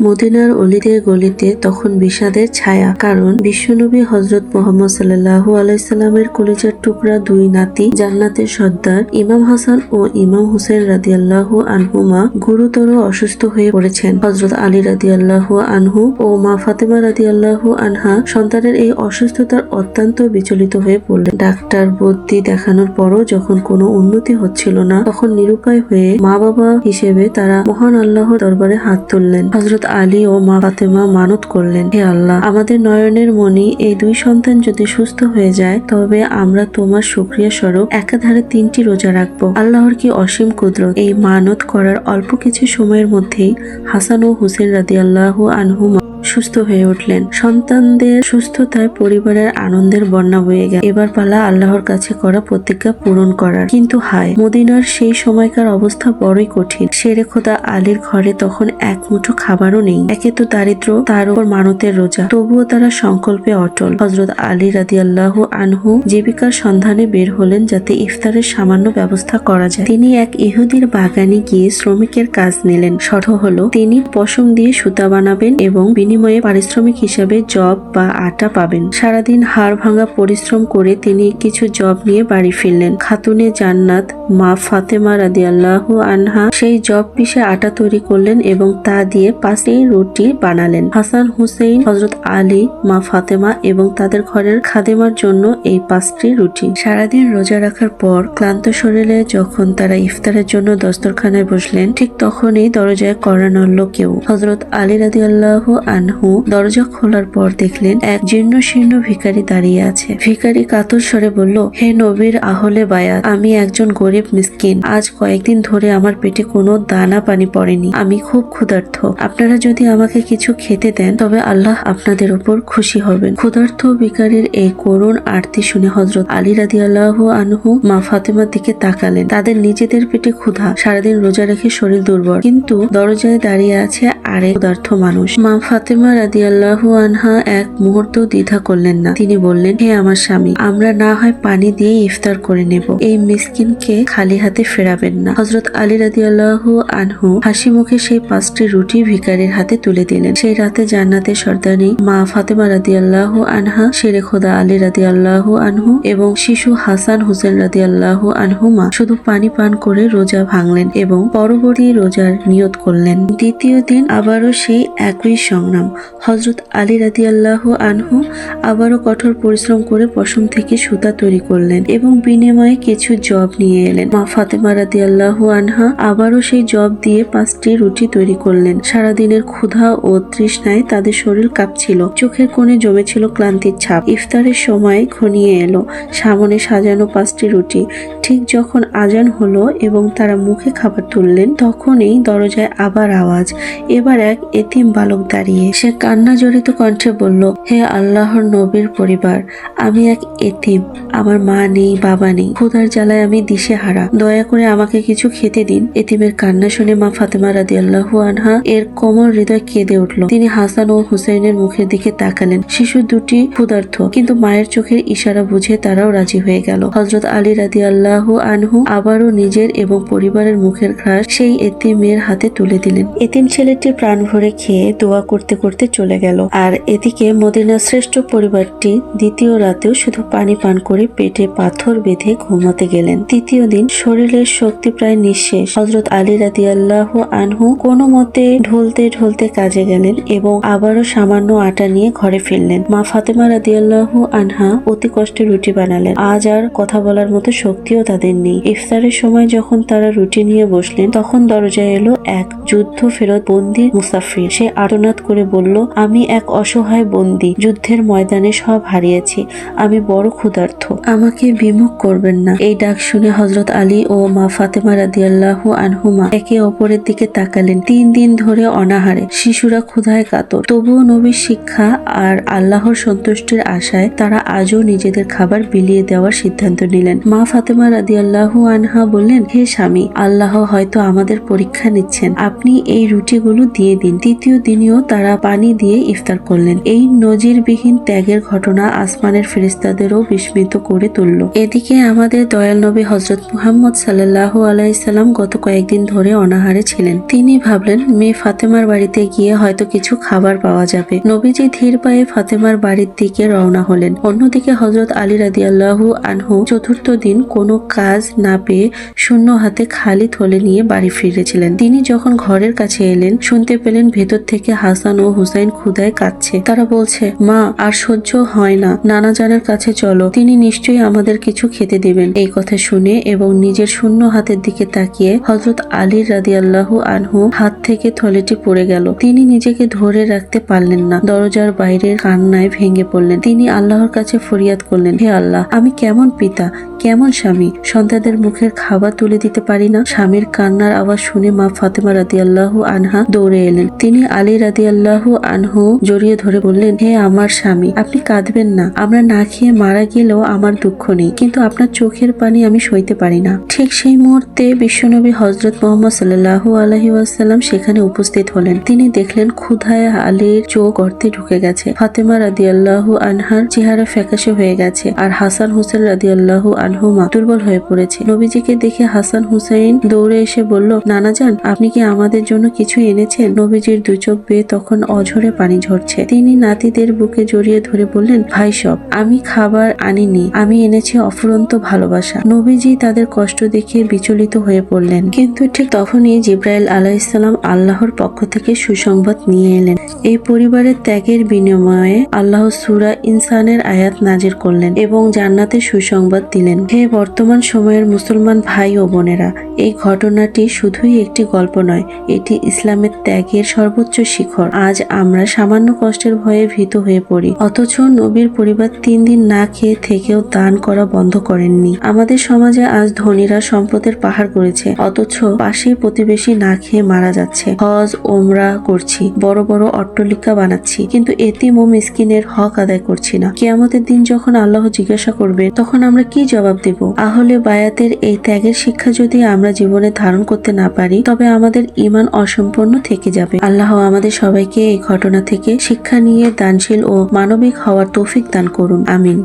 মদিনার অলিতে গলিতে তখন বিষাদের ছায়া, কারণ বিশ্বনবী হযরত মুহাম্মদ সাল্লাল্লাহু আলাইহি সাল্লামের কলিজার টুকরা দুই নাতি জান্নাতের সর্দার ইমাম হাসান ও ইমাম হুসেন রাদিয়াল্লাহু আনহুমা গুরুতর অসুস্থ হয়ে পড়েছেন। হযরত আলী রাদিয়াল্লাহু আনহু ও মা ফাতেমা রাদিয়াল্লাহু আনহা সন্তানের এই অসুস্থতার অত্যন্ত বিচলিত হয়ে পড়লেন। ডাক্তার বুদ্ধি দেখানোর পরও যখন কোনো উন্নতি হচ্ছিল না, তখন নিরুপায় হয়ে মা বাবা হিসেবে তারা মহান আল্লাহর দরবারে হাত তুললেন। হযরত আলী ও মা ফাতেমা মানত করলেন, হে আল্লাহ, আমাদের নয়নের মণি এই দুই সন্তান যদি সুস্থ হয়ে যায় তবে আমরা তোমার শুকরিয়া স্বরূপ একাধারে 3টি রোজা রাখবো। আল্লাহর কি অসীম কুদরত। এই মানত করার অল্প কিছু সময়ের মধ্যেই হাসান ও হুসেন রাদিয়াল্লাহু আনহুমা সুস্থ হয়ে উঠলেন। সন্তানদের সুস্থতায় পরিবারের আনন্দের বন্যা বয়ে গেল। এবার পালা আল্লাহর কাছে করা প্রতিজ্ঞা পূরণ করার। কিন্তু হায়, মদিনার সেই সময়কার অবস্থা বড়ই কঠিন। শেরে খোদা আলীর ঘরে তখন এক মুঠো খাবারও নেই। একে তো দারিদ্র, তার উপর মানতের রোজা, তবুও তারা সংকল্পে অটল। হযরত আলী রাদিয়াল্লাহু আনহু জীবিকার সন্ধানে বের হলেন যাতে ইফতারের সামান্য ব্যবস্থা করা যায়। তিনি এক ইহুদির বাগানে গিয়ে শ্রমিকের কাজ নিলেন। শর্ত হলো তিনি পশম দিয়ে সুতা বানাবেন এবং বিনিময়ে পারিশ্রমিক হিসাবে জব বা আটা পাবেন। সারাদিন হাড় ভাঙা পরিশ্রম করে তিনি কিছু জব নিয়ে বাড়ি ফিরলেন। খাতুনে জান্নাত মা ফাতেমা রাদিয়াল্লাহু আনহা সেই জব পিষে আটা তৈরি করলেন এবং তা দিয়ে 5টি রুটি বানালেন। হাসান হুসেইন, হযরত আলী, মা ফাতেমা এবং তাদের ঘরের খাদেমার জন্য এই 5টি রুটি। সারাদিন রোজা রাখার পর ক্লান্ত শরীরে যখন তারা ইফতারের জন্য দস্তরখানায় বসলেন, ঠিক তখনই দরজায় কড়া নাড়ল কেউ। হযরত আলী রাদিয়াল্লাহু আনহু দরজা খোলার পর দেখলেন এক জীর্ণ শীর্ণ ভিখারি দাঁড়িয়ে আছে। ভিখারি কাতর স্বরে বলল, হে নবীর আহলে বায়াত, আমি একজন গরিব মিসকিন। আজ কয়েকদিন ধরে আমার পেটে কোনো দানা পানি পড়েনি। আমি খুব ক্ষুধার্ত। আপনারা যদি আমাকে কিছু খেতে দেন তবে আল্লাহ আপনাদের উপর খুশি হবেন। ক্ষুধার্ত ভিখারির এই করুণ আরতি শুনে হযরত আলী রাদিয়াল্লাহু আনহু মা ফাতেমার দিকে তাকালেন। তাদের নিজেদের পেটে ক্ষুধা, সারাদিন রোজা রেখে শরীর দুর্বল, কিন্তু দরজায় দাঁড়িয়ে আছে আরেক ক্ষুধার্ত মানুষ। মা ফাতেমা রাদিয়াল্লাহু আনহা এক মুহূর্ত দ্বিধা করলেন না। তিনি বললেন, হে আমার স্বামী, আমরা না হয় পানি দিয়ে ইফতার করে নেব, এই মিসকিনকে খালি হাতে ফেরাবেন না। হযরত আলী রাদিয়াল্লাহু আনহু হাসি মুখে সেই 5টি রুটি ভিখারির হাতে তুলে দিলেন। সেই রাতে জান্নাতের সর্দারনী মা ফাতেমা রাদিয়াল্লাহু আনহা, শেরে খোদা আলী রাদিয়াল্লাহু আনহু এবং শিশু হাসান হুসেন রাদিয়াল্লাহু আনহুমা শুধু পানি পান করে রোজা ভাঙলেন এবং পরবর্তী রোজার নিয়ত করলেন। দ্বিতীয় দিন আবারও সেই একই সংগ্রাম। হযরত আলী রাদিয়াল্লাহু আনহু আবারও কঠোর পরিশ্রম করে পশম থেকে সুতা তৈরি করলেন এবং বিনিময়ে কিছু জব নিয়ে এলেন। মা ফাতেমা রাদিয়াল্লাহু আনহা আবারও সেই জব দিয়ে 5টি রুটি তৈরি করলেন। সারাদিনের ক্ষুধা ও তৃষ্ণায় তাদের শরীর কাঁপছিল, চোখের কোণে জমেছিল ক্লান্তির ছাপ। ইফতারের সময় ঘনিয়ে এলো। সামনে সাজানো 5টি রুটি। ঠিক যখন আজান হলো এবং তারা মুখে খাবার তুললেন, তখনই দরজায় আবার আওয়াজ। এবার এক এতিম বালক দাঁড়িয়ে। সে কান্না জড়িত কণ্ঠে বলল, হে আল্লাহর নবীর পরিবার, আমি এক এতিম। আমার মা নেই, বাবা নেই। ক্ষুধার জ্বালায় আমি দিশেহারা। দয়া করে আমাকে কিছু খেতে দিন। এতিমের কান্না শুনে মা ফাতেমা রাদিয়াল্লাহু আনহা এর কোমল হৃদয় কেঁদে উঠল। তিনি হাসান ও হুসাইনের মুখের দিকে তাকালেন। শিশু দুটি ক্ষুধার্ত, কিন্তু মায়ের চোখের ইশারা বুঝে তারাও রাজি হয়ে গেল। হযরত আলী রাদিয়াল্লাহু আনহু আবারও নিজের এবং পরিবারের মুখের ঘ্রাস সেই এতিমের হাতে তুলে দিলেন। এতিম ছেলেটি প্রাণ ভরে খেয়ে দোয়া করতে করতে চলে গেল। আর এদিকে মদিনার শ্রেষ্ঠ পরিবারটি দ্বিতীয় রাতেও শুধু পানি পান করে পেটে পাথর বেঁধে ঘুমাতে গেলেন। তৃতীয় দিন শরীরের শক্তি প্রায় নিঃশেষ। হযরত আলী রাদিয়াল্লাহু আনহু কোনো মতে ঢলতে ঢলতে কাজে গেলেন এবং আবারও সামান্য আটা নিয়ে ঘরে ফিরলেন। মা ফাতেমা রাদিয়াল্লাহু আনহা অতি কষ্টে রুটি বানালেন। আজ আর কথা বলার মতো শক্তিও তাদের নেই। ইফতারের সময় যখন তারা রুটি নিয়ে বসলেন, তখন দরজায় এলো এক যুদ্ধ ফেরত বন্দী মুসাফির। সে আর্তনাদ করে বলল, আমি এক অসহায় বন্দী, যুদ্ধের ময়দানে সব হারিয়েছি। আমি বড় ক্ষুধার্ত, আমাকে বিমুখ করবেন না। এই ডাক শুনে হযরত আলী ও মা ফাতেমা রাদিয়াল্লাহু আনহুমা একে অপরের দিকে তাকালেন। 3 দিন ধরে অনাহারে, শিশুরা ক্ষুধায় কাতর, তবুও নবীর শিক্ষা আর আল্লাহর সন্তুষ্টির আশায় তারা আজও নিজেদের খাবার বিলিয়ে দেওয়ার সিদ্ধান্ত নিলেন। মা ফাতেমা রাদিয়াল্লাহু আনহা বললেন, হে স্বামী, আল্লাহ হয়তো আমাদের পরীক্ষা নিচ্ছেন, আপনি এই রুটিগুলো দিয়ে দিন। তৃতীয় দিনেও তারা পানি দিয়ে ইফতার করলেন। এই নজিরবিহীন ত্যাগের ঘটনা আসমানের ফেরেশতাদেরও বিস্মিত করে তুলল। এদিকে আমাদের দয়াল নবী হযরত মুহাম্মদ সাল্লাল্লাহু আলাইহি সাল্লাম গত কয়েকদিন ধরে অনাহারে ছিলেন। তিনি ভাবলেন মেয়ে ফাতেমার বাড়িতে গিয়ে হয়তো কিছু খাবার পাওয়া যাবে। নবীজি ধীর পায়ে ফাতেমার বাড়ির দিকে রওনা হলেন। অন্যদিকে হযরত আলী রাদিয়াল্লাহু আনহু চতুর্থ দিন কোনো কাজ না পেয়ে শূন্য হাতে খালি থলে নিয়ে বাড়ি ফিরেছিলেন। তিনি যখন ঘরের কাছে এলেন শুনতে পেলেন ভেতর থেকে হাসান ও হুসাইন ক্ষুধায় কাঁদছে। তারা বলছে, মা আর সহ্য হয় না, নানা জানের কাছে চলো, তিনি নিশ্চয়ই আমাদের কিছু খেতে দিবেন। এই কথা শুনে এবং নিজের শূন্য হাতের দিকে তাকিয়ে হযরত আলী রাদিয়াল্লাহু আনহু হাত থেকে থলেটি পড়ে গেল। তিনি নিজেকে ধরে রাখতে পারলেন না, দরজার বাইরের কান্নায় ভেঙে পড়লেন। তিনি আল্লাহর কাছে ফরিয়াদ করলেন, হে আল্লাহ, আমি কেমন পিতা, কেমন স্বামী, সন্তানদের মুখের খাবার তুলে দিতে পারি না। স্বামীর কান্নার আওয়াজ শুনে মা ফাতেমা রাদিয়াল্লাহু আনহা দৌড়ে এলেন। তিনি আলী রাদিয়াল্লাহু আনহু জড়িয়ে ধরে বললেন, হে আমার স্বামী, আপনি কাঁদবেন না। আমরা না খেয়ে মারা গেলেও আমার দুঃখ নেই, কিন্তু আপনার চোখের পানি আমি সইতে পারি না। ঠিক সেই মুহূর্তে বিশ্বনবী হযরত মুহাম্মদ সাল্লাল্লাহু আলাইহি ওয়াসাল্লাম সেখানে উপস্থিত হলেন। তিনি দেখলেন ক্ষুধায় আলীর চোখ গর্তে ঢুকে গেছে, ফাতেমা রাদিয়াল্লাহু আনহার চেহারা ফ্যাকাশে হয়ে গেছে, আর হাসান হুসেন রাদিয়াল্লাহু আনহুমা দুর্বল হয়ে পড়েছে। নবীজিকে দেখে হাসান হুসাইন দৌড়ে এসে বলল, নানা যান, আপনি কি আমাদের জন্য কিছু এনেছেন? নবীজির দুই চোখ বেয়ে তখন অঝরে পানি ঝরছে। তিনি নাতিদের বুকে জড়িয়ে ধরে বললেন, ভাই সব, আমি খাবার আনিনি, আমি এনেছি অফুরন্ত ভালোবাসা। নবীজি তাদের কষ্ট দেখে বিচলিত হয়ে পড়লেন। কিন্তু ঠিক তখনই জিব্রাইল আলাইহিস সালাম আল্লাহর পক্ষ থেকে সুসংবাদ নিয়ে এলেন। এই পরিবারের ত্যাগের বিনিময়ে আল্লাহ সূরা ইনসানের আয়াত নাজির করলেন এবং জান্নাতের সুসংবাদ দিলেন। হে বর্তমান সময়ের মুসলমান ভাই ও বোনেরা, এই ঘটনাটি শুধুই একটি গল্প নয়, এটি ইসলামের ত্যাগের সর্বোচ্চ শিখর। আজ আমরা সামান্য কষ্টের ভয়ে ভীত হয়ে পড়ি, অথচ নবীর পরিবার 3 দিন না খেয়ে থেকেও দান করা বন্ধ করেননি। আমাদের সমাজে আজ ধনীরা সম্পদের পাহাড় করেছে, অথচ পাশেই প্রতিবেশী না খেয়ে মারা যাচ্ছে। হজ ওমরা করছি, বড় বড় অট্টালিকা বানাচ্ছি, কিন্তু এতিম ও মিসকিনের হক আদায় করছি না। কিয়ামতের দিন যখন আল্লাহ জিজ্ঞাসা করবে, তখন আমরা কি জবাব দেব? আহলে বায়াতের এই ত্যাগের শিক্ষা যদি আমরা জীবনে ধারণ করতে না পারি, তবে আমাদের ঈমান অসম্পূর্ণ থেকে যাবে। আল্লাহ আমাদের সবাইকে এই ঘটনা থেকে শিক্ষা নিয়ে দানশীল ও মানবিক হওয়ার তৌফিক দান করুন। আমিন।